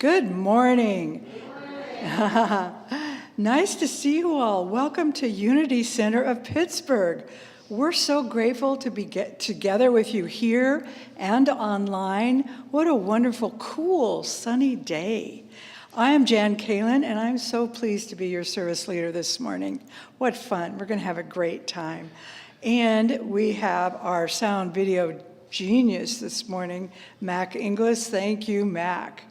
Good morning. Nice to see you all. Welcome to Unity Center of Pittsburgh. We're so grateful to be together with you here and online. What a wonderful, cool, sunny day. I am Kaylin, and I'm so pleased to be your service leader this morning. What fun. We're going to have a great time. And we have our sound video genius this morning, Mac Inglis. Thank you, Mac.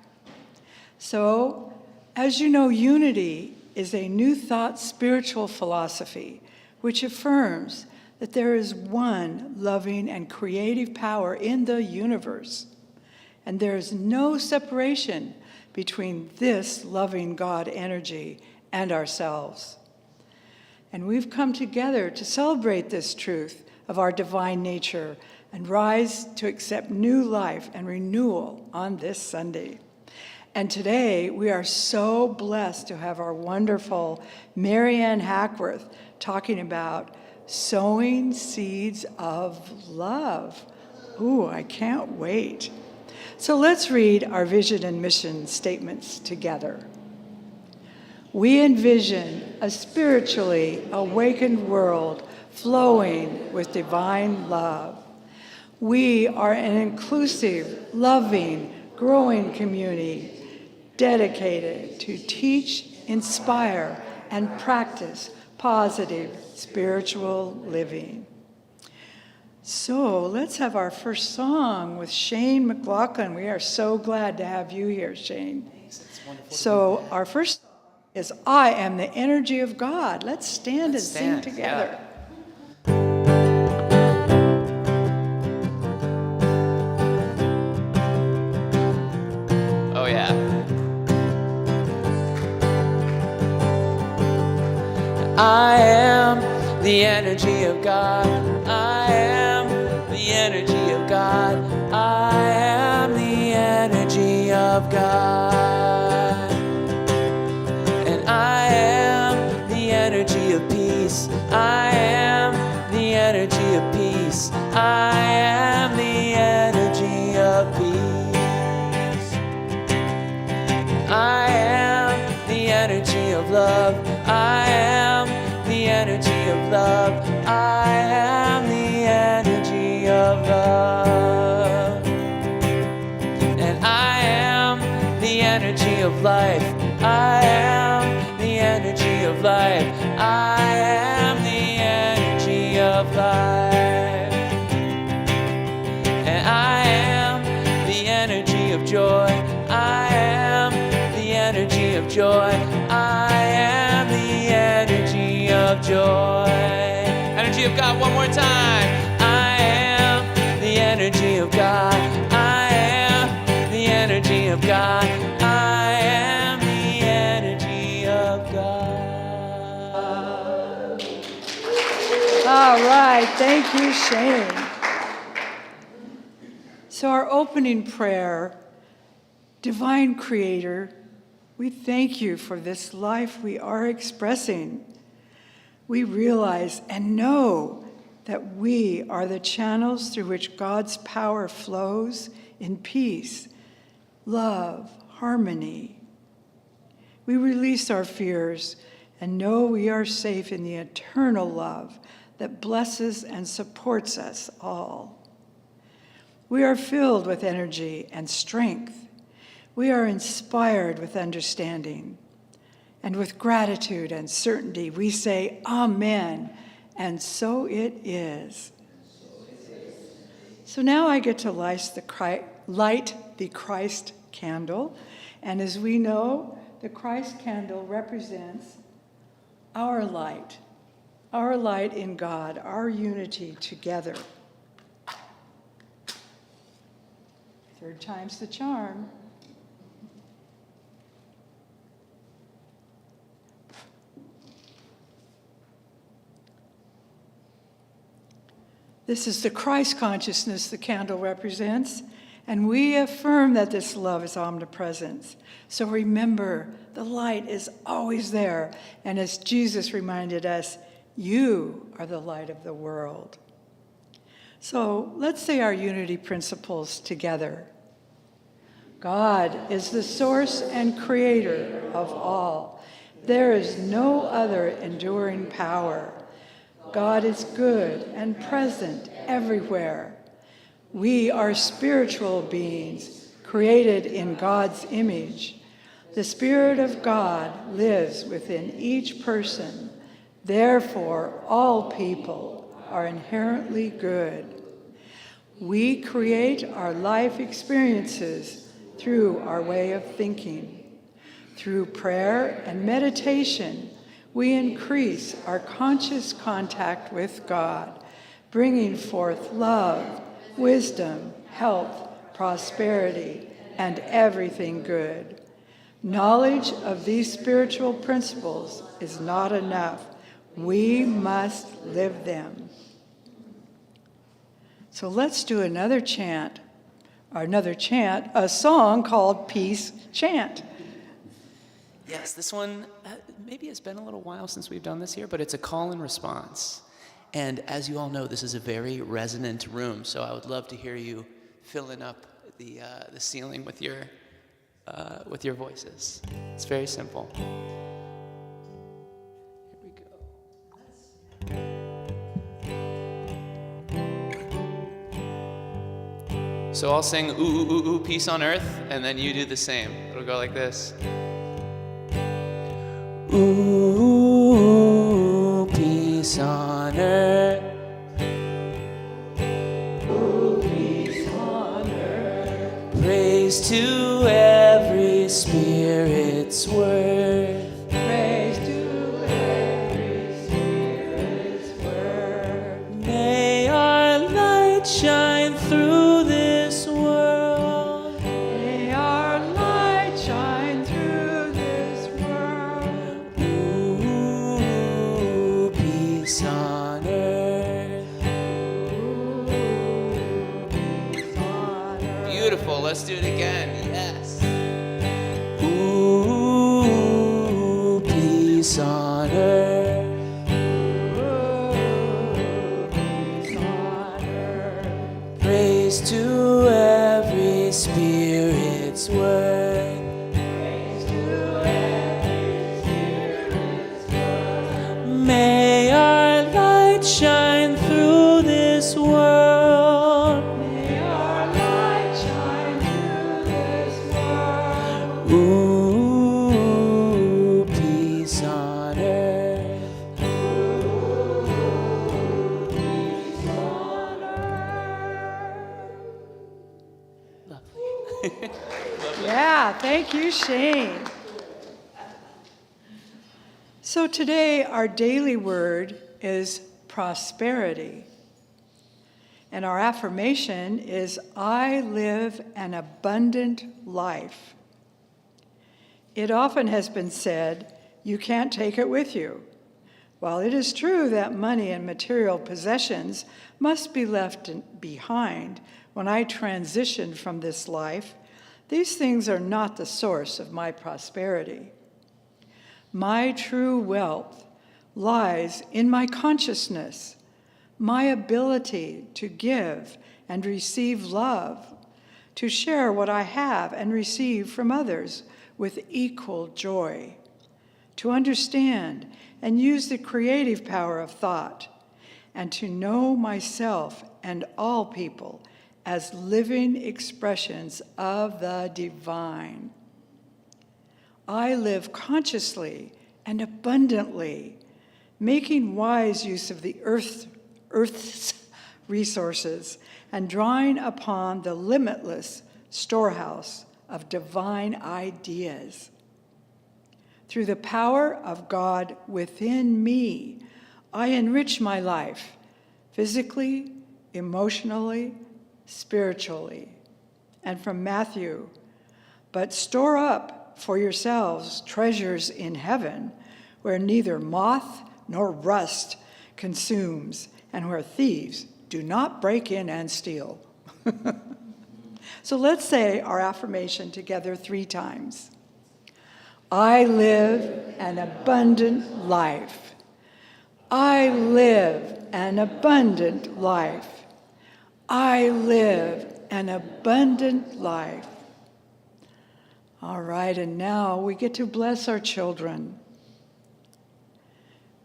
So, as you know, unity is a New Thought spiritual philosophy which affirms that there is one loving and creative power in the universe, and there is no separation between this loving God energy and ourselves. And we've come together to celebrate this truth of our divine nature and rise to accept new life and renewal on this Sunday. And today, we are so blessed to have our wonderful Maryann Hackworth talking about sowing seeds of love. Ooh, I can't wait. So let's read our vision and mission statements together. We envision a spiritually awakened world flowing with divine love. We are an inclusive, loving, growing community dedicated to teach, inspire, and practice positive spiritual living. So let's have our first song with Shane McLaughlin. We are so glad to have you here, Shane. Thanks. It's wonderful. So our first song is I Am the Energy of God. Let's stand and sing together. Yeah. Oh yeah. I am the energy of God. I am the energy of God. I am the energy of God. And I am the energy of peace. I am the energy of peace. I am the energy of peace. I am the energy of love. I am the energy of love. I am the energy of love. And I am the energy of life. I am the energy of life. I am the energy of life. And I am the energy of joy. I am the energy of joy. I am the energy of joy. Energy of God, one more time. I am the energy of God. I am the energy of God. I am the energy of God. All right, thank you, Shane. So our opening prayer, Divine Creator, we thank you for this life we are expressing. We realize and know that we are the channels through which God's power flows in peace, love, harmony. We release our fears and know we are safe in the eternal love that blesses and supports us all. We are filled with energy and strength. We are inspired with understanding, and with gratitude and certainty, we say, Amen, and so it is. So now I get to light the Christ candle, and as we know, the Christ candle represents our light in God, our unity together. Third time's the charm. This is the Christ consciousness the candle represents, and we affirm that this love is omnipresent. So remember, the light is always there, and as Jesus reminded us, you are the light of the world. So let's say our unity principles together. God is the source and creator of all. There is no other enduring power. God is good and present everywhere. We are spiritual beings created in God's image. The Spirit of God lives within each person. Therefore, all people are inherently good. We create our life experiences through our way of thinking. Through prayer and meditation, we increase our conscious contact with God, bringing forth love, wisdom, health, prosperity, and everything good. Knowledge of these spiritual principles is not enough. We must live them. So let's do another chant, a song called Peace Chant. Yes, this one, maybe it's been a little while since we've done this here, but it's a call and response. And as you all know, this is a very resonant room, so I would love to hear you filling up the ceiling with your voices. It's very simple. Here we go. So I'll sing ooh, ooh, ooh, ooh, peace on earth, and then you do the same. It'll go like this. Ooh, peace on earth. Ooh, peace on earth. Praise to every spirit's worth. Praise to every spirit's worth. May our light shine through this world. May our light shine through this world. Ooh, peace on earth. Ooh, peace on earth. Beautiful. Let's do it again. Yes. Ooh, peace on earth. Ooh, peace on earth. Praise to every spirit's word. Praise to every spirit's word. May our light shine through this world. May our light shine through this world. Ooh, peace on earth. Peace on earth. Lovely. Yeah, thank you, Shane. So today, our daily word is prosperity. And our affirmation is, I live an abundant life. It often has been said, you can't take it with you. While it is true that money and material possessions must be left behind when I transition from this life, these things are not the source of my prosperity. My true wealth lies in my consciousness, my ability to give and receive love, to share what I have and receive from others with equal joy, to understand and use the creative power of thought, and to know myself and all people as living expressions of the divine. I live consciously and abundantly, making wise use of the earth's resources and drawing upon the limitless storehouse of divine ideas. Through the power of God within me, I enrich my life physically, emotionally, spiritually. And from Matthew, but store up for yourselves treasures in heaven, where neither moth nor rust consumes, and where thieves do not break in and steal. So let's say our affirmation together 3 times. I live an abundant life. I live an abundant life. I live an abundant life. All right, and now we get to bless our children.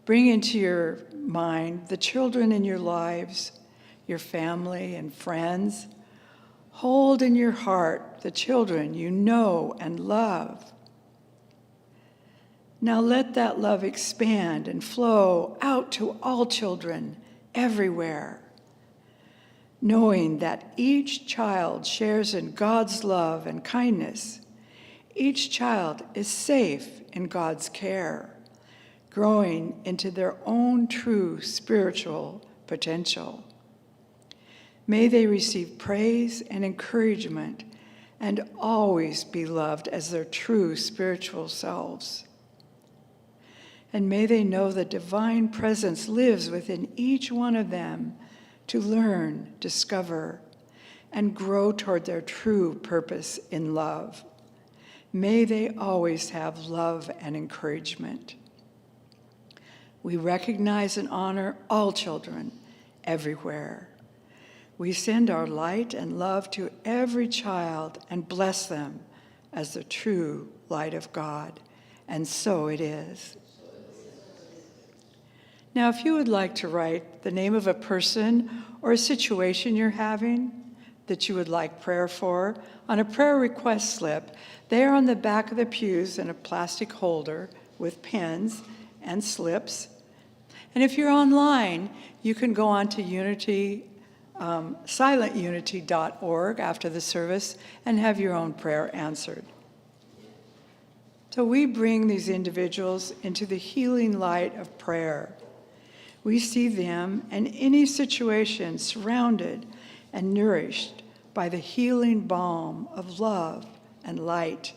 Bring into your mind the children in your lives, your family and friends. Hold in your heart the children you know and love. Now let that love expand and flow out to all children everywhere, knowing that each child shares in God's love and kindness. Each child is safe in God's care, growing into their own true spiritual potential. May they receive praise and encouragement and always be loved as their true spiritual selves. And may they know the divine presence lives within each one of them to learn, discover, and grow toward their true purpose in love. May they always have love and encouragement. We recognize and honor all children everywhere. We send our light and love to every child and bless them as the true light of God. And so it is. Now, if you would like to write the name of a person or a situation you're having that you would like prayer for on a prayer request slip, they are on the back of the pews in a plastic holder with pens and slips. And if you're online, you can go on to silentunity.org after the service and have your own prayer answered. So we bring these individuals into the healing light of prayer. We see them and any situation surrounded and nourished by the healing balm of love and light.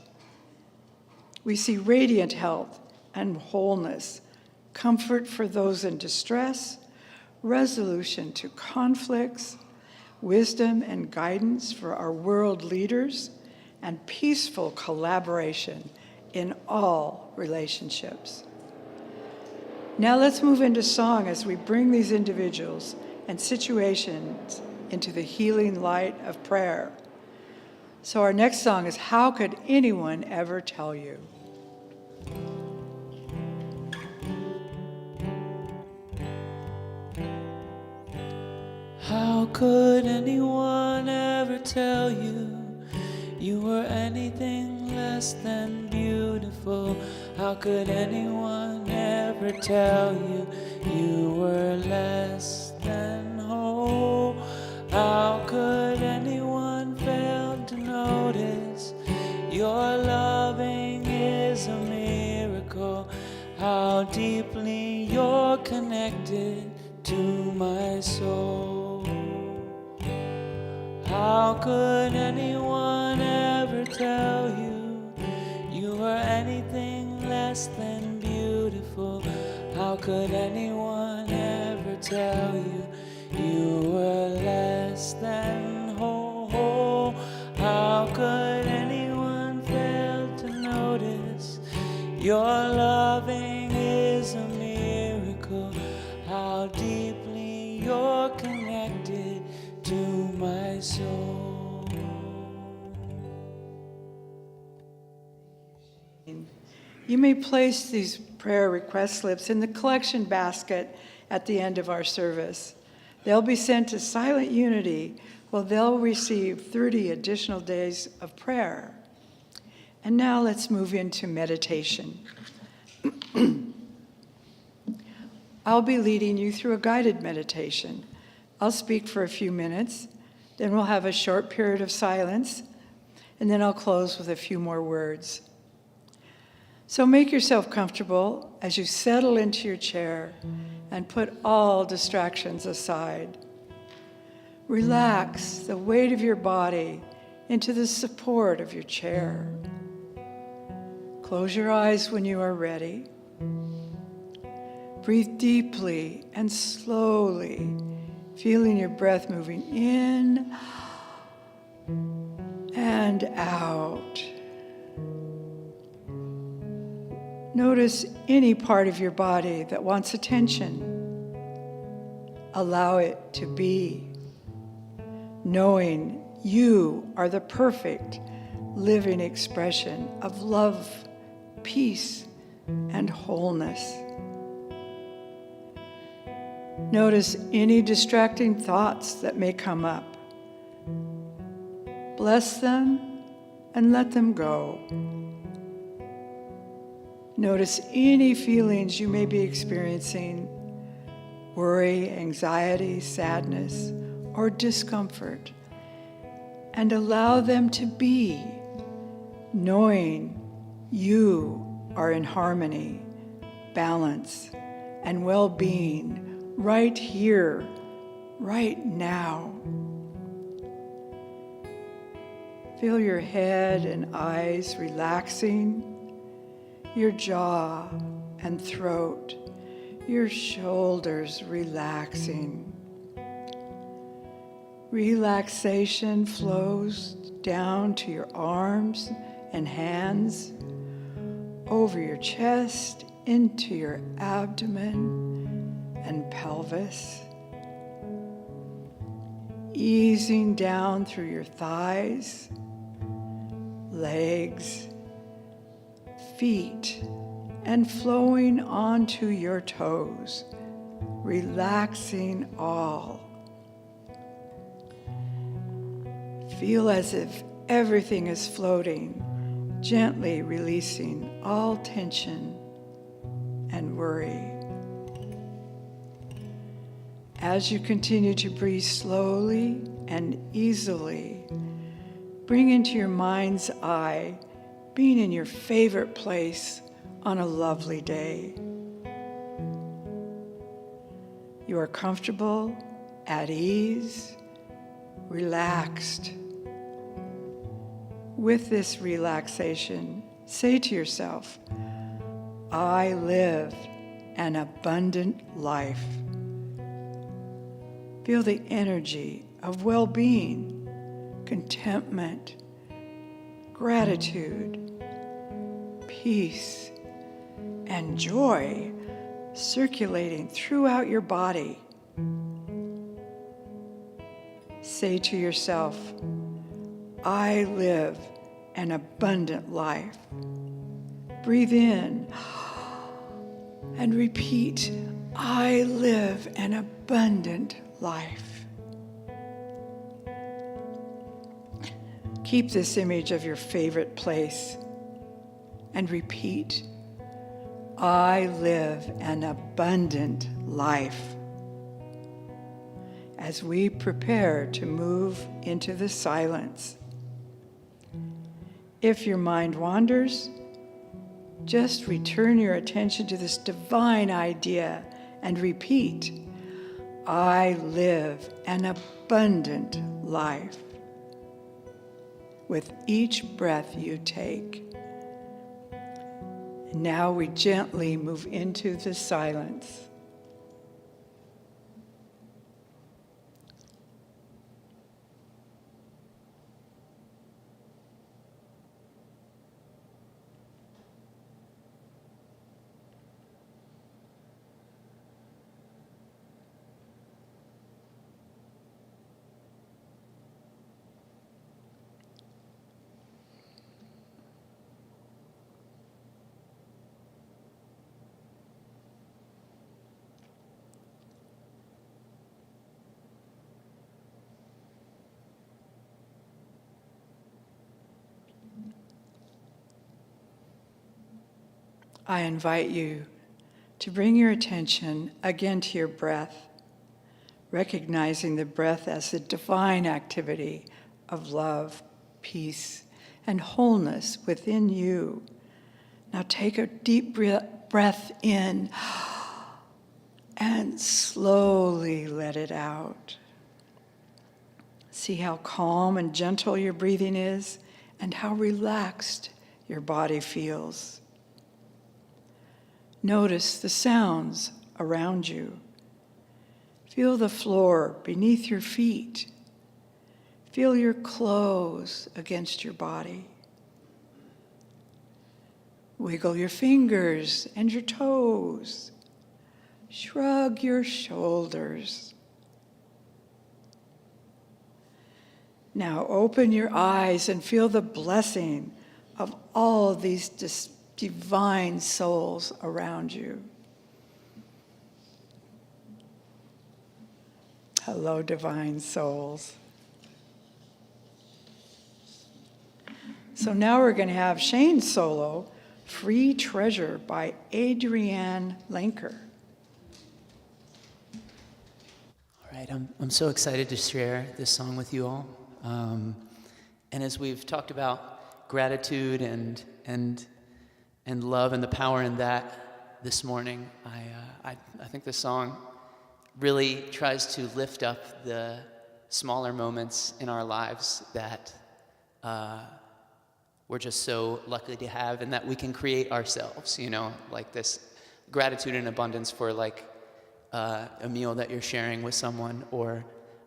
We see radiant health and wholeness, comfort for those in distress, resolution to conflicts, wisdom and guidance for our world leaders, and peaceful collaboration in all relationships. Now let's move into song as we bring these individuals and situations into the healing light of prayer. So our next song is How Could Anyone Ever Tell You? How could anyone ever tell you you were anything less than beautiful? How could anyone ever tell you you were less than whole? How could anyone fail to notice your loving is a miracle? How deeply you're connected to my soul. How could anyone ever tell you you were anything less than beautiful? How could anyone ever tell you you were less than whole? How could anyone fail to notice your loving is a miracle? How deeply you're connected to my soul. You may place these prayer request slips in the collection basket at the end of our service. They'll be sent to Silent Unity, where they'll receive 30 additional days of prayer. And now let's move into meditation. I'll be leading you through a guided meditation. I'll speak for a few minutes, then we'll have a short period of silence, and then I'll close with a few more words. So make yourself comfortable as you settle into your chair and put all distractions aside. Relax the weight of your body into the support of your chair. Close your eyes when you are ready. Breathe deeply and slowly, feeling your breath moving in and out. Notice any part of your body that wants attention. Allow it to be, knowing you are the perfect, living expression of love, peace, and wholeness. Notice any distracting thoughts that may come up. Bless them and let them go. Notice any feelings you may be experiencing, worry, anxiety, sadness, or discomfort, and allow them to be, knowing you are in harmony, balance, and well-being right here, right now. Feel your head and eyes relaxing, your jaw and throat, your shoulders relaxing. Relaxation flows down to your arms and hands, over your chest, into your abdomen and pelvis, easing down through your thighs, legs, feet, and flowing onto your toes, relaxing all. Feel as if everything is floating, gently releasing all tension and worry. As you continue to breathe slowly and easily, bring into your mind's eye being in your favorite place on a lovely day. You are comfortable, at ease, relaxed. With this relaxation, say to yourself, I live an abundant life. Feel the energy of well-being, contentment, gratitude, peace, and joy circulating throughout your body. Say to yourself, I live an abundant life. Breathe in and repeat, I live an abundant life. Keep this image of your favorite place and repeat, I live an abundant life. As we prepare to move into the silence, if your mind wanders, just return your attention to this divine idea and repeat, I live an abundant life. With each breath you take. And now we gently move into the silence. I invite you to bring your attention again to your breath, recognizing the breath as the divine activity of love, peace, and wholeness within you. Now take a deep breath in and slowly let it out. See how calm and gentle your breathing is and how relaxed your body feels. Notice the sounds around you. Feel the floor beneath your feet. Feel your clothes against your body. Wiggle your fingers and your toes. Shrug your shoulders. Now open your eyes and feel the blessing of all of these divine souls around you. Hello, divine souls. So now we're going to have Shane's solo, Free Treasure by Adrienne Lenker. All right, I'm so excited to share this song with you all. And as we've talked about gratitude and love and the power in that this morning, I think this song really tries to lift up the smaller moments in our lives that we're just so lucky to have and that we can create ourselves, like this gratitude and abundance for like a meal that you're sharing with someone or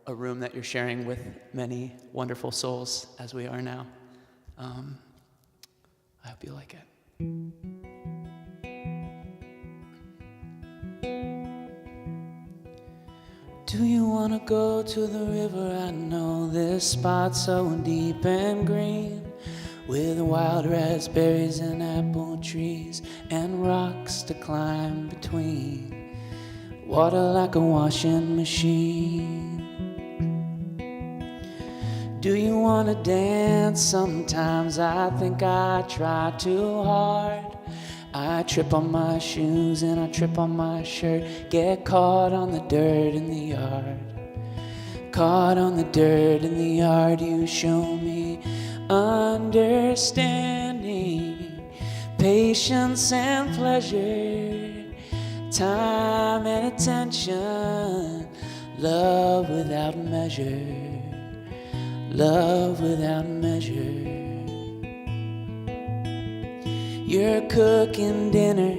a room that you're sharing with many wonderful souls as we are now. I hope you like it. Do you want to go to the river? I know this spot so deep and green, with wild raspberries and apple trees and rocks to climb between, water like a washing machine. Do you want to dance? Sometimes I think I try too hard. I trip on my shoes and I trip on my shirt, get caught on the dirt in the yard. Caught on the dirt in the yard, you show me understanding, patience and pleasure, time and attention, love without measure, love without measure. You're cooking dinner,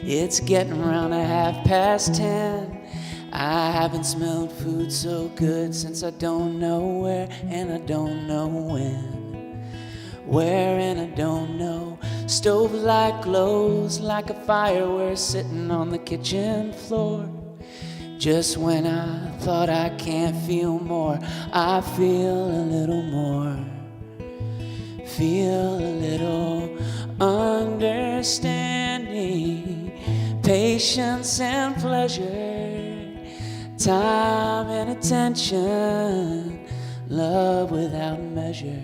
it's getting around 10:30. I haven't smelled food so good since I don't know where and I don't know when. Where and I don't know. Stove light glows like a fire, we're sitting on the kitchen floor. Just when I thought I can't feel more, I feel a little more. Feel a little understanding, patience and pleasure, time and attention, love without measure,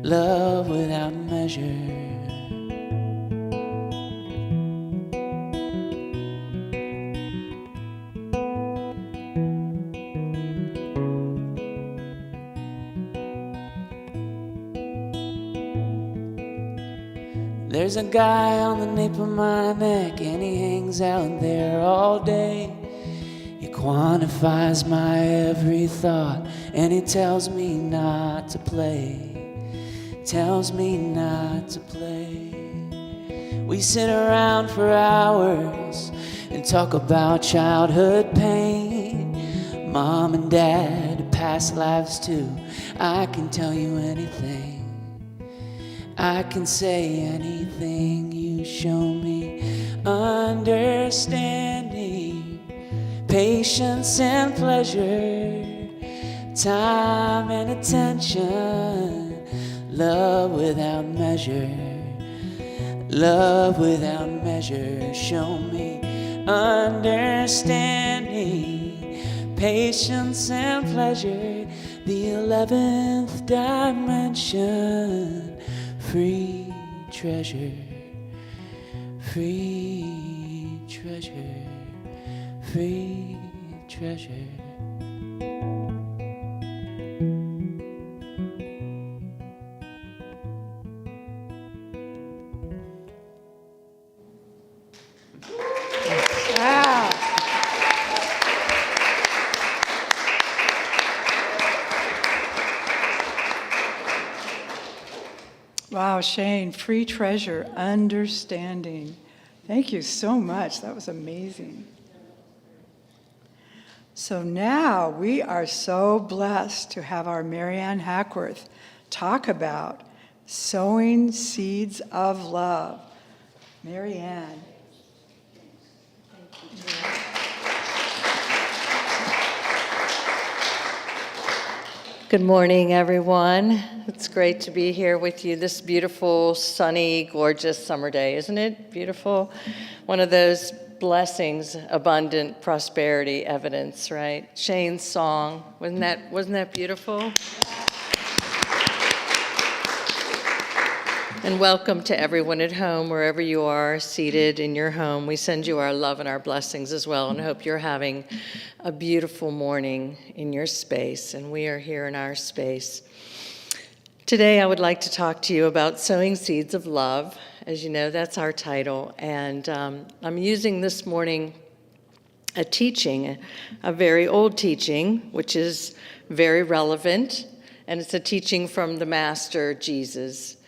love without measure. There's a guy on the nape of my neck and he hangs out there all day. He quantifies my every thought and he tells me not to play. Tells me not to play. We sit around for hours and talk about childhood pain. Mom and dad, past lives too. I can tell you anything. I can say anything, you show me understanding, patience and pleasure, time and attention, love without measure, love without measure. Show me understanding, patience and pleasure, the 11th dimension. Free treasure, free treasure, free treasure. Wow. Wow, Shane, free treasure, understanding. Thank you so much. That was amazing. So now we are so blessed to have our Maryann Hackworth talk about sowing seeds of love. Maryann. Good morning, everyone. It's great to be here with you this beautiful, sunny, gorgeous summer day. Isn't it beautiful? One of those blessings, abundant prosperity evidence, right? Shane's song, wasn't that beautiful? And welcome to everyone at home, wherever you are, seated in your home. We send you our love and our blessings as well, and hope you're having a beautiful morning in your space, and we are here in our space. Today, I would like to talk to you about sowing seeds of love. As you know, that's our title, and I'm using this morning a teaching, a very old teaching, which is very relevant, and it's a teaching from the Master, Jesus.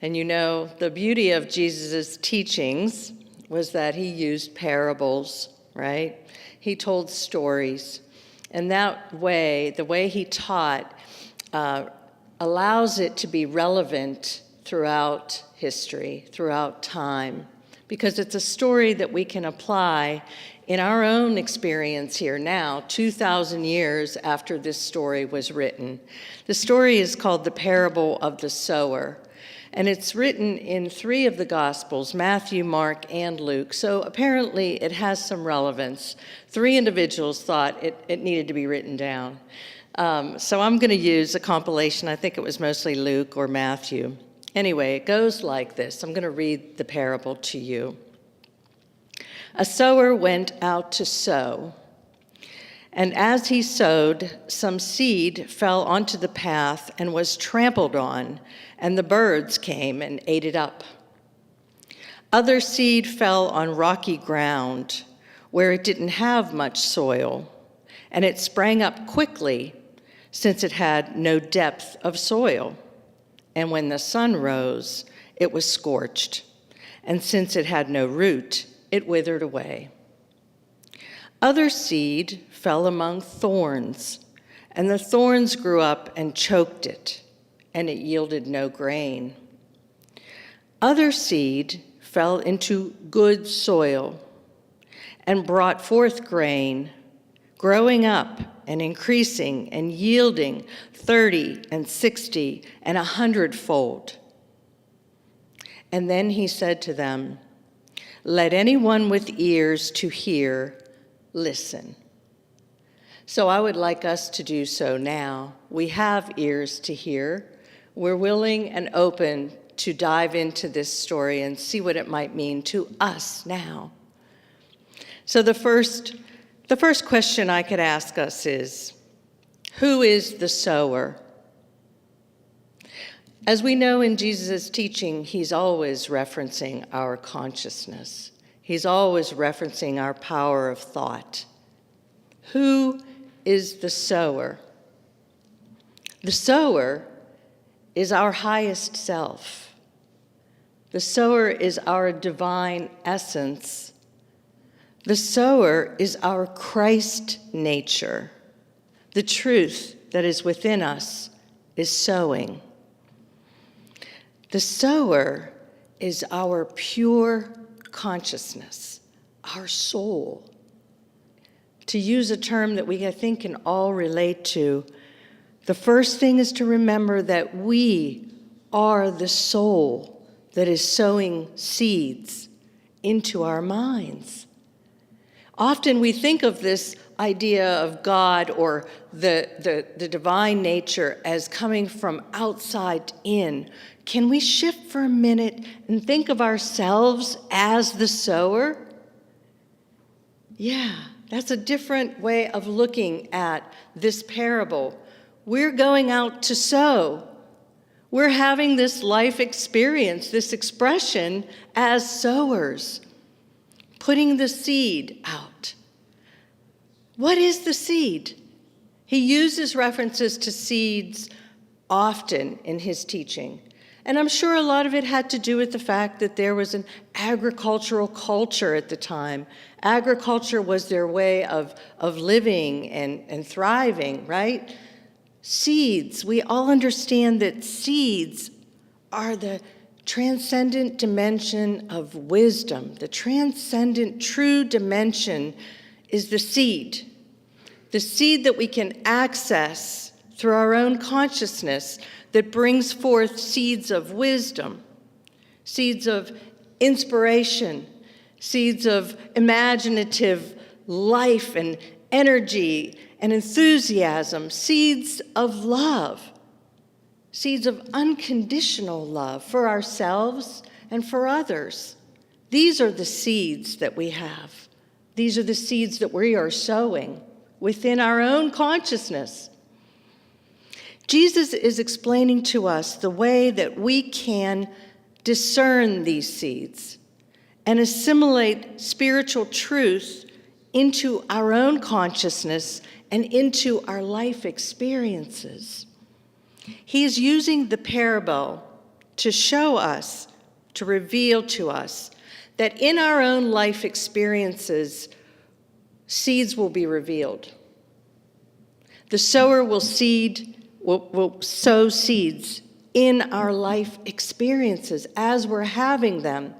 And you know, the beauty of Jesus' teachings was that he used parables, right? He told stories. And that way, the way he taught, allows it to be relevant throughout history, throughout time, because it's a story that we can apply in our own experience here now, 2,000 years after this story was written. The story is called the parable of the sower. And it's written in 3 of the Gospels, Matthew, Mark, and Luke. So apparently it has some relevance. 3 individuals thought it needed to be written down. So I'm going to use a compilation. I think it was mostly Luke or Matthew. Anyway, it goes like this. I'm going to read the parable to you. A sower went out to sow. And as he sowed, some seed fell onto the path and was trampled on, and the birds came and ate it up. Other seed fell on rocky ground, where it didn't have much soil, and it sprang up quickly, since it had no depth of soil. And when the sun rose, it was scorched, and since it had no root, it withered away. Other seed fell among thorns, and the thorns grew up and choked it, and it yielded no grain. Other seed fell into good soil and brought forth grain, growing up and increasing and yielding 30 and 60 and 100-fold. And then he said to them, "Let anyone with ears to hear listen." So I would like us to do so now. We have ears to hear. We're willing and open to dive into this story and see what it might mean to us now. So the first question I could ask us is, who is the sower? As we know in Jesus' teaching, he's always referencing our consciousness. He's always referencing our power of thought. Who is the sower? The sower is our highest self. The sower is our divine essence. The sower is our Christ nature. The truth that is within us is sowing. The sower is our pure consciousness, our soul. To use a term that we, I think, can all relate to, the first thing is to remember that we are the soul that is sowing seeds into our minds. Often we think of this idea of God or the divine nature as coming from outside in. Can we shift for a minute and think of ourselves as the sower? Yeah, that's a different way of looking at this parable. We're going out to sow. We're having this life experience, this expression as sowers, putting the seed out. What is the seed? He uses references to seeds often in his teaching. And I'm sure a lot of it had to do with the fact that there was an agricultural culture at the time. Agriculture was their way of living and thriving, right? Seeds, we all understand that seeds are the transcendent dimension of wisdom. The transcendent true dimension is the seed that we can access through our own consciousness that brings forth seeds of wisdom, seeds of inspiration, seeds of imaginative life and energy and enthusiasm, seeds of love, seeds of unconditional love for ourselves and for others. These are the seeds that we have. These are the seeds that we are sowing within our own consciousness. Jesus is explaining to us the way that we can discern these seeds and assimilate spiritual truth into our own consciousness and into our life experiences. He is using the parable to show us, to reveal to us, that in our own life experiences, seeds will be revealed. The sower will sow seeds in our life experiences as we're having them.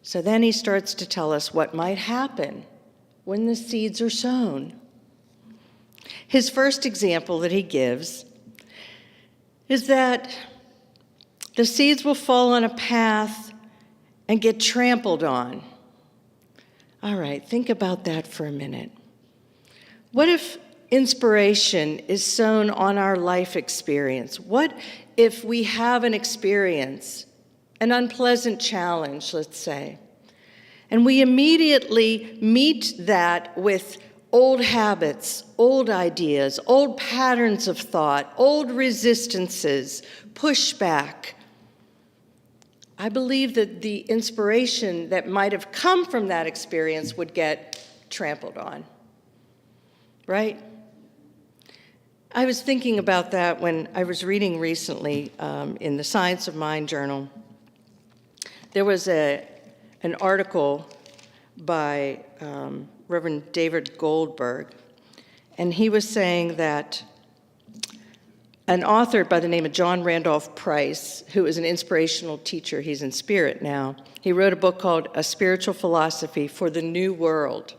So then he starts to tell us what might happen when the seeds are sown. His first example that he gives is that the seeds will fall on a path and get trampled on. All right, think about that for a minute. What if inspiration is sown on our life experience? What if we have an experience, an unpleasant challenge, let's say, and we immediately meet that with old habits, old ideas, old patterns of thought, old resistances, pushback? I believe that the inspiration that might have come from that experience would get trampled on, right? I was thinking about that when I was reading recently in the Science of Mind journal. There was an article by Reverend David Goldberg, and he was saying that an author by the name of John Randolph Price, who is an inspirational teacher, he's in spirit now, he wrote a book called A Spiritual Philosophy for the New World.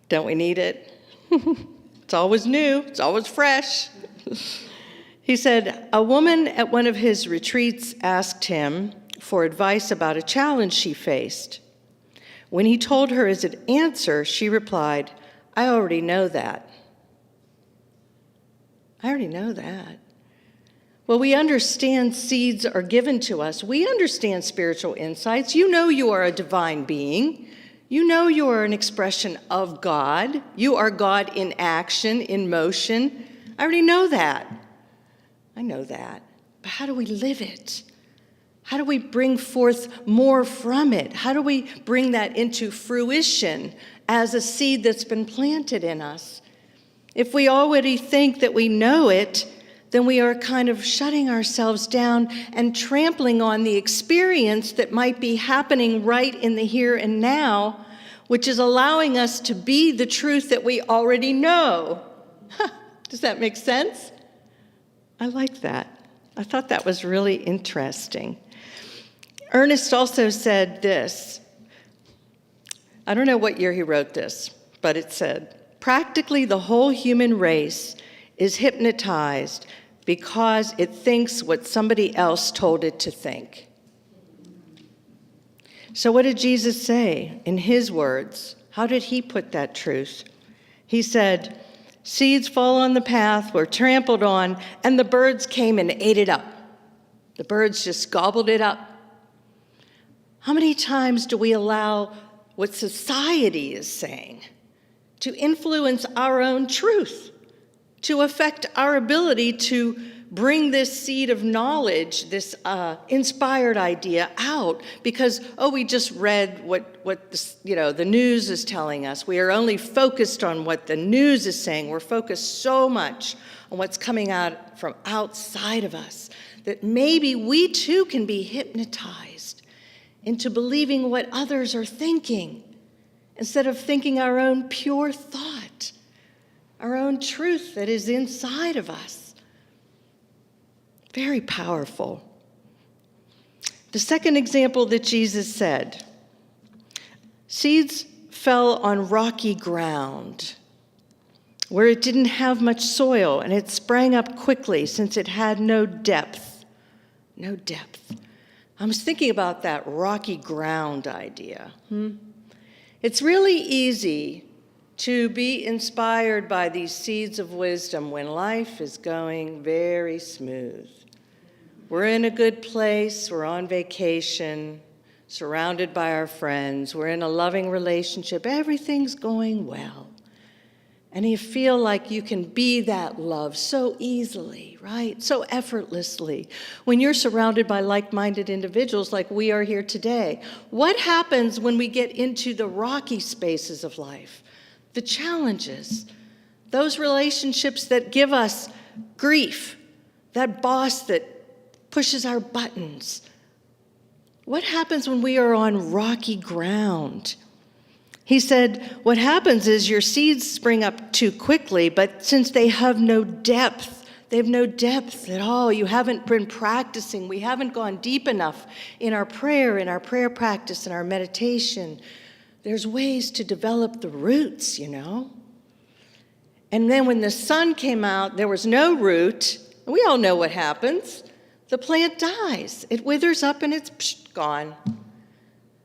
Don't we need it? It's always new, it's always fresh. He said, a woman at one of his retreats asked him for advice about a challenge she faced. When he told her his answer, she replied, I already know that. I already know that. Well, we understand seeds are given to us. We understand spiritual insights. You know you are a divine being. You know you are an expression of God. You are God in action, in motion. I already know that. I know that. But how do we live it? How do we bring forth more from it? How do we bring that into fruition as a seed that's been planted in us? If we already think that we know it, then we are kind of shutting ourselves down and trampling on the experience that might be happening right in the here and now, which is allowing us to be the truth that we already know. Does that make sense? I like that. I thought that was really interesting. Ernest also said this. I don't know what year he wrote this, but it said, practically the whole human race is hypnotized because it thinks what somebody else told it to think. So what did Jesus say in his words? How did he put that truth? He said, seeds fall on the path, were trampled on, and the birds came and ate it up. The birds just gobbled it up. How many times do we allow what society is saying to influence our own truth, to affect our ability to bring this seed of knowledge, this inspired idea out because, we just read what the news is telling us. We are only focused on what the news is saying. We're focused so much on what's coming out from outside of us that maybe we too can be hypnotized into believing what others are thinking instead of thinking our own pure thought, our own truth that is inside of us. Very powerful. The second example that Jesus said, seeds fell on rocky ground. where it didn't have much soil, and it sprang up quickly since it had no depth. No depth. I was thinking about that rocky ground idea. It's really easy to be inspired by these seeds of wisdom when life is going very smooth. We're in a good place, we're on vacation, surrounded by our friends, we're in a loving relationship, everything's going well. And you feel like you can be that love so easily, right? So effortlessly. When you're surrounded by like-minded individuals like we are here today, what happens when we get into the rocky spaces of life? The challenges, those relationships that give us grief, that boss that pushes our buttons. What happens when we are on rocky ground? He said, what happens is your seeds spring up too quickly, but since they have no depth at all. You haven't been practicing. We haven't gone deep enough in our prayer practice, in our meditation. There's ways to develop the roots, you know. And then when the sun came out, there was no root. And we all know what happens. The plant dies. It withers up and it's gone.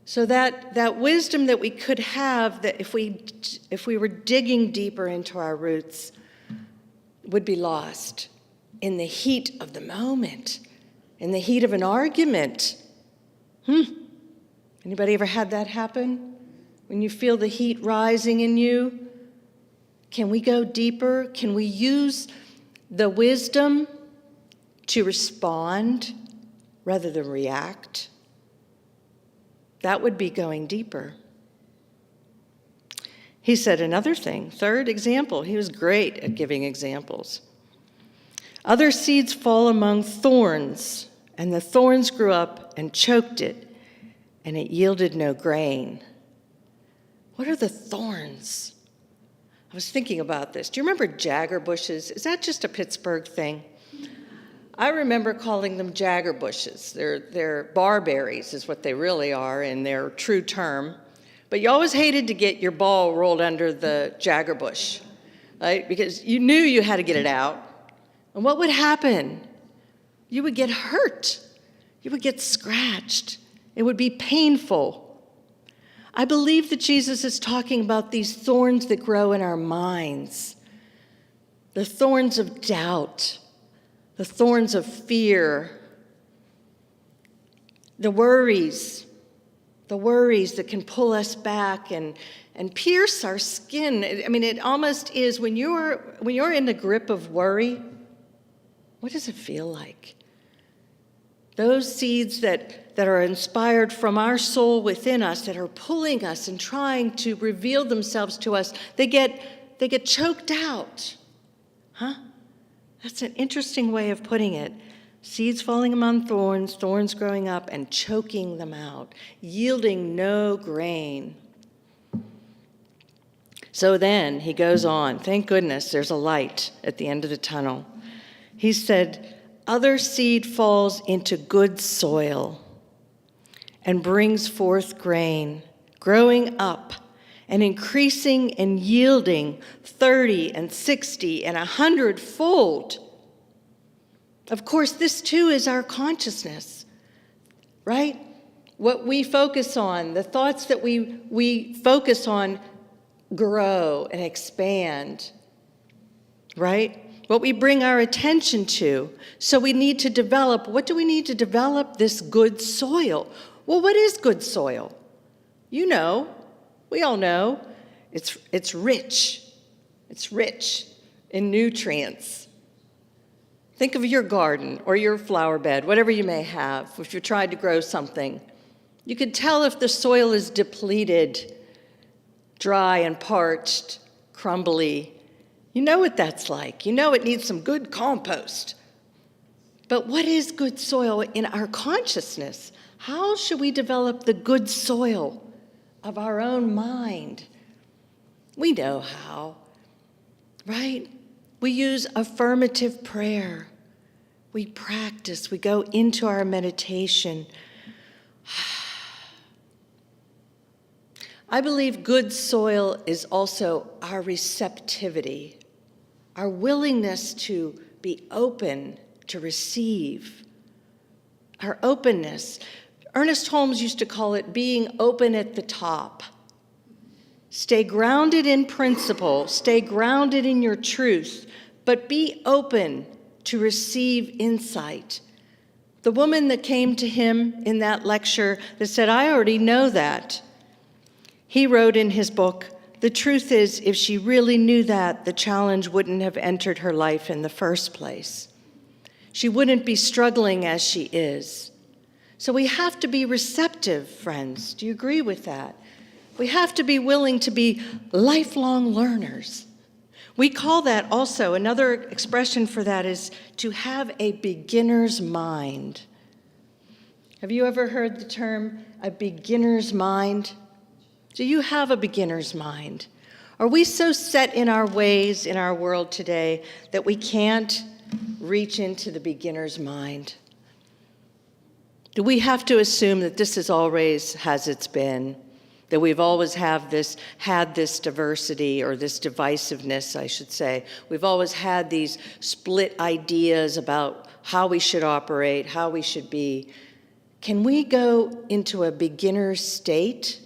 So that wisdom that we could have, that if we were digging deeper into our roots, would be lost in the heat of the moment, in the heat of an argument. Anybody ever had that happen? When you feel the heat rising in you? Can we go deeper? Can we use the wisdom to respond rather than react? That would be going deeper. He said another thing, third example. He was great at giving examples. Other seeds fall among thorns, and the thorns grew up and choked it, and it yielded no grain. What are the thorns? I was thinking about this. Do you remember Jagger bushes? Is that just a Pittsburgh thing? I remember calling them Jagger bushes. They're barberries is what they really are in their true term. But you always hated to get your ball rolled under the Jagger bush, right? Because you knew you had to get it out. And what would happen? You would get hurt. You would get scratched. It would be painful. I believe that Jesus is talking about these thorns that grow in our minds, the thorns of doubt, the thorns of fear, the worries that can pull us back and pierce our skin. I mean, it almost is when you're in the grip of worry, what does it feel like? Those seeds that are inspired from our soul within us, that are pulling us and trying to reveal themselves to us, they get choked out. That's an interesting way of putting it. Seeds falling among thorns, thorns growing up and choking them out, yielding no grain. So then he goes on. Thank goodness there's a light at the end of the tunnel. He said, other seed falls into good soil and brings forth grain, growing up and increasing and yielding 30 and 60 and 100-fold. Of course, this too is our consciousness, right? What we focus on, the thoughts that we focus on grow and expand, right? What we bring our attention to. So we need to develop, what do we need to develop? This good soil. Well, what is good soil? You know, we all know, it's rich. It's rich in nutrients. Think of your garden or your flower bed, whatever you may have, if you tried to grow something. You could tell if the soil is depleted, dry and parched, crumbly. You know what that's like. You know it needs some good compost. But what is good soil in our consciousness? How should we develop the good soil of our own mind? We know how, right? We use affirmative prayer. We practice. We go into our meditation. I believe good soil is also our receptivity our willingness to be open to receive, our openness. Ernest Holmes used to call it being open at the top. Stay grounded in principle, stay grounded in your truth, but be open to receive insight. The woman that came to him in that lecture that said, I already know that. He wrote in his book, the truth is, if she really knew that, the challenge wouldn't have entered her life in the first place. She wouldn't be struggling as she is. So we have to be receptive, friends. Do you agree with that? We have to be willing to be lifelong learners. We call that also, another expression for that is to have a beginner's mind. Have you ever heard the term a beginner's mind? Do you have a beginner's mind? Are we so set in our ways in our world today that we can't reach into the beginner's mind? Do we have to assume that this is always as it's been, that we've always had this diversity or this divisiveness, I should say? We've always had these split ideas about how we should operate, how we should be. Can we go into a beginner's state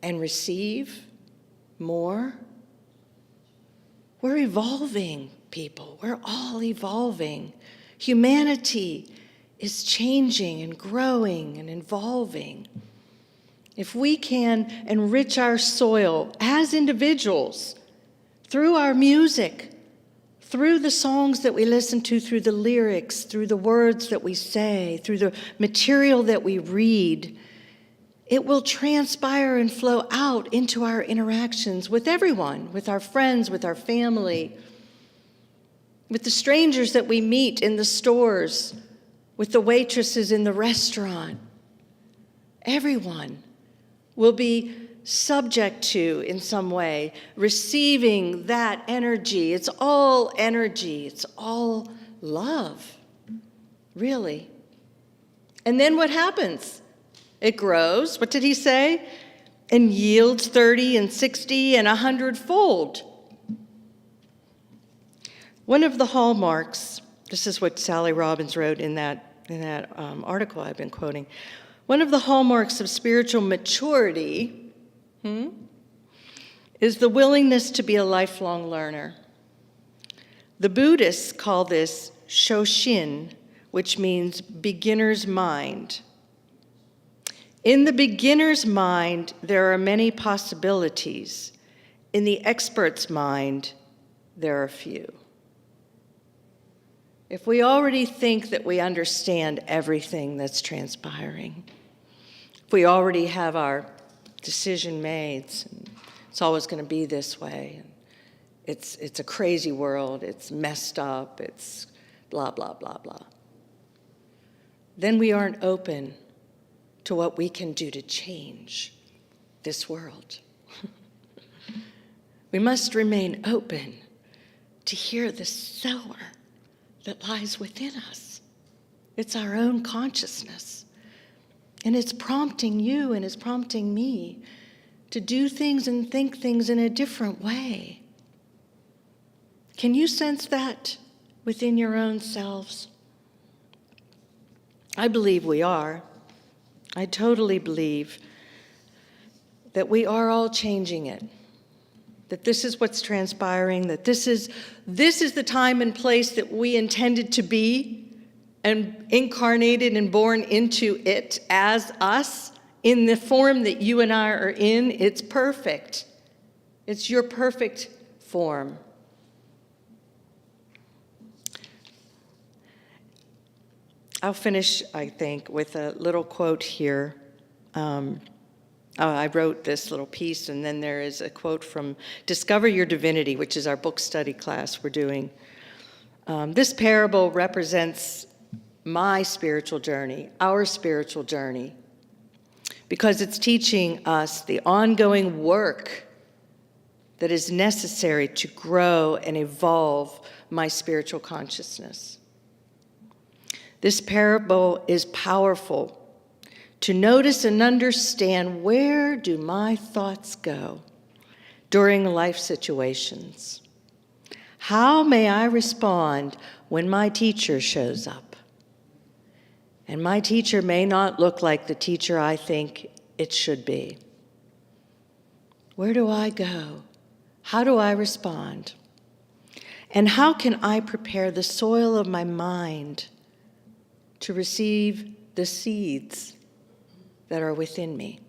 and receive more? We're evolving, people. We're all evolving. Humanity is changing and growing and evolving. If we can enrich our soil as individuals through our music, through the songs that we listen to, through the lyrics, through the words that we say, through the material that we read, it will transpire and flow out into our interactions with everyone, with our friends, with our family, with the strangers that we meet in the stores, with the waitresses in the restaurant. Everyone will be subject to, in some way, receiving that energy. It's all energy. It's all love, really. And then what happens? It grows, what did he say? And yields 30 and 60 and 100-fold. One of the hallmarks, this is what Sally Robbins wrote in that article I've been quoting. One of the hallmarks of spiritual maturity is the willingness to be a lifelong learner. The Buddhists call this shoshin, which means beginner's mind. In the beginner's mind, there are many possibilities. In the expert's mind, there are few. If we already think that we understand everything that's transpiring, if we already have our decision made, and it's always going to be this way, and it's a crazy world, it's messed up, it's blah, blah, blah, blah, then we aren't open to what we can do to change this world. We must remain open to hear the sower that lies within us. It's our own consciousness. And it's prompting you and it's prompting me to do things and think things in a different way. Can you sense that within your own selves? I believe we are. I totally believe that we are all changing it. That this is what's transpiring, that this is the time and place that we intended to be and incarnated and born into it as us in the form that you and I are in. It's perfect. It's your perfect form. I'll finish, I think, with a little quote here. I wrote this little piece, and then there is a quote from Discover Your Divinity, which is our book study class we're doing. This parable represents my spiritual journey, our spiritual journey, because it's teaching us the ongoing work that is necessary to grow and evolve my spiritual consciousness. This parable is powerful to notice and understand, where do my thoughts go during life situations? How may I respond when my teacher shows up? And my teacher may not look like the teacher I think it should be. Where do I go? How do I respond? And how can I prepare the soil of my mind to receive the seeds that are within me?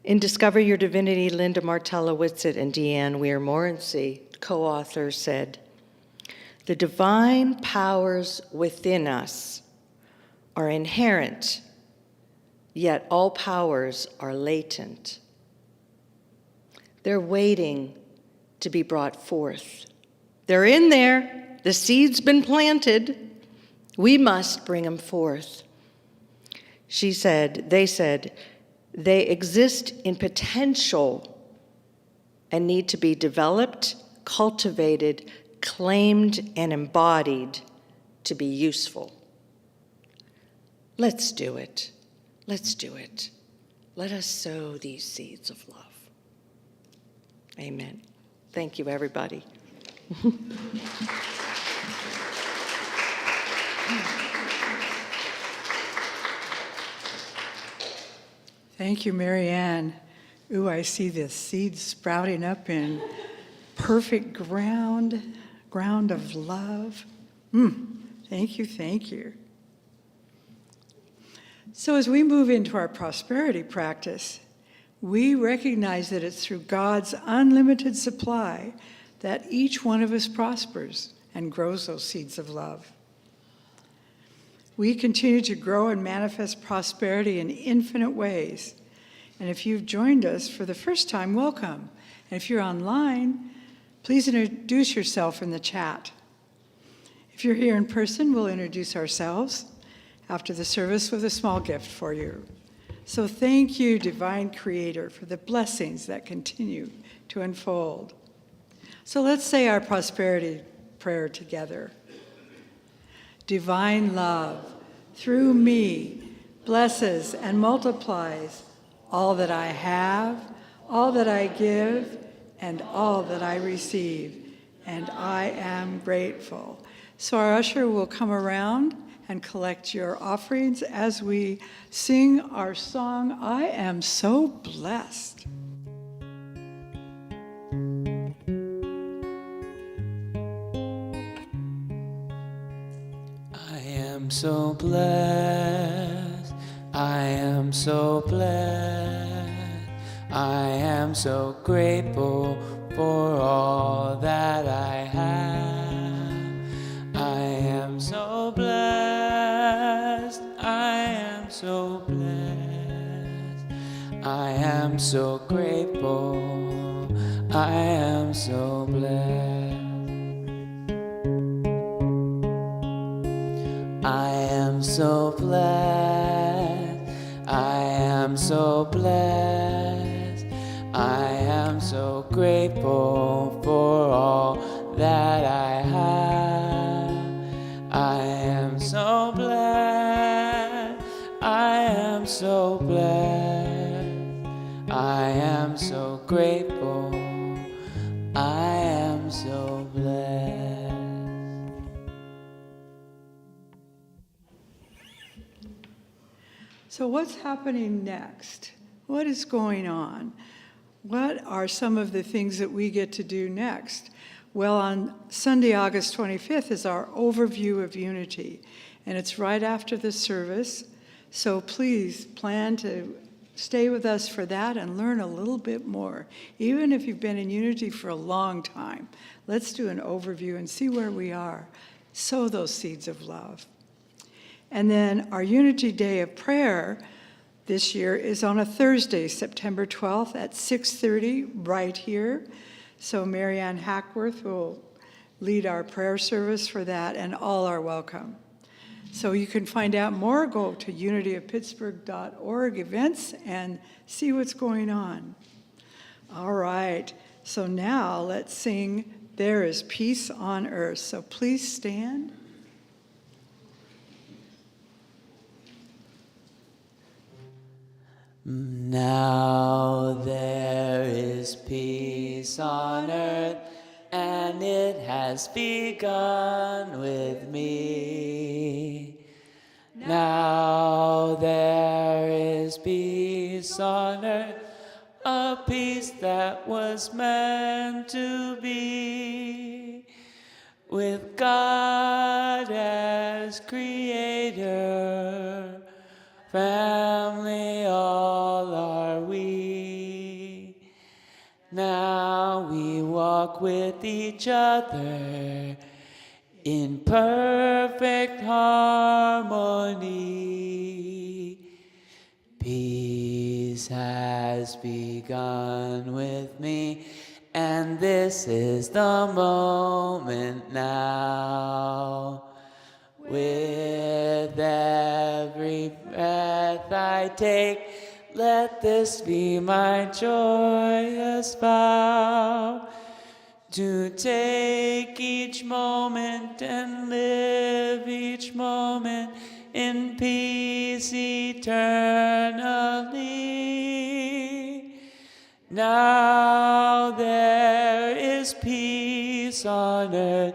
In Discover Your Divinity, Linda Martella Whitsitt and Deanne Weir Morency, co-authors, said, "The divine powers within us are inherent, yet all powers are latent. They're waiting to be brought forth. They're in there. The seed's been planted. We must bring them forth." They said, they exist in potential and need to be developed, cultivated, claimed, and embodied to be useful. Let's do it. Let's do it. Let us sow these seeds of love. Amen. Thank you, everybody. Thank you, Maryann. Ooh, I see the seeds sprouting up in perfect ground of love. Thank you, thank you. So as we move into our prosperity practice, we recognize that it's through God's unlimited supply that each one of us prospers and grows those seeds of love. We continue to grow and manifest prosperity in infinite ways. And if you've joined us for the first time, welcome. And if you're online, please introduce yourself in the chat. If you're here in person, we'll introduce ourselves after the service with a small gift for you. So thank you, Divine Creator, for the blessings that continue to unfold. So let's say our prosperity prayer together. Divine love, through me, blesses and multiplies all that I have, all that I give, and all that I receive, and I am grateful. So our usher will come around and collect your offerings as we sing our song, I Am So Blessed. I am so blessed, I am so blessed, I am so grateful for all that I have. I am so blessed, I am so blessed, I am so grateful, I am so blessed. I am so blessed, I am so blessed, I am so grateful for all that I have. I am so blessed, I am so blessed, I am so grateful, I am so blessed. So what's happening next? What is going on? What are some of the things that we get to do next? Well, on Sunday, August 25th is our overview of unity, and it's right after the service. So please plan to stay with us for that and learn a little bit more. Even if you've been in unity for a long time, let's do an overview and see where we are. Sow those seeds of love. And then our Unity Day of Prayer this year is on a Thursday, September 12th at 6:30, right here. So Maryann Hackworth will lead our prayer service for that, and all are welcome. So you can find out more, go to unityofpittsburgh.org events and see what's going on. All right, so now let's sing There is Peace on Earth. So please stand. Now there is peace on earth has begun with me. Now there is peace on earth, a peace that was meant to be, with God as creator, family all are we. Now we walk with each other in perfect harmony. Peace has begun with me, and this is the moment now. With every breath I take, let this be my joyous vow, to take each moment and live each moment in peace eternally. Now there is peace on earth,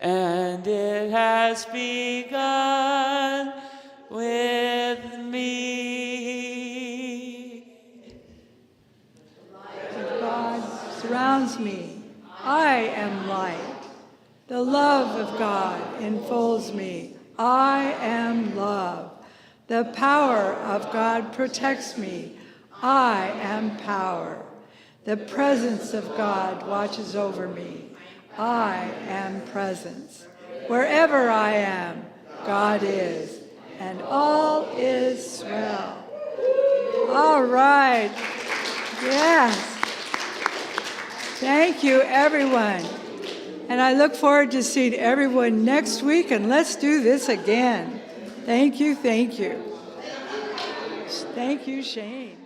and it has begun with me. God surrounds me. I am light. The love of God enfolds me. I am love. The power of God protects me. I am power. The presence of God watches over me. I am presence. Wherever I am, God is, and all is well. All right. Yes. Thank you, everyone. And I look forward to seeing everyone next week, and let's do this again. Thank you, thank you. Thank you, Shane.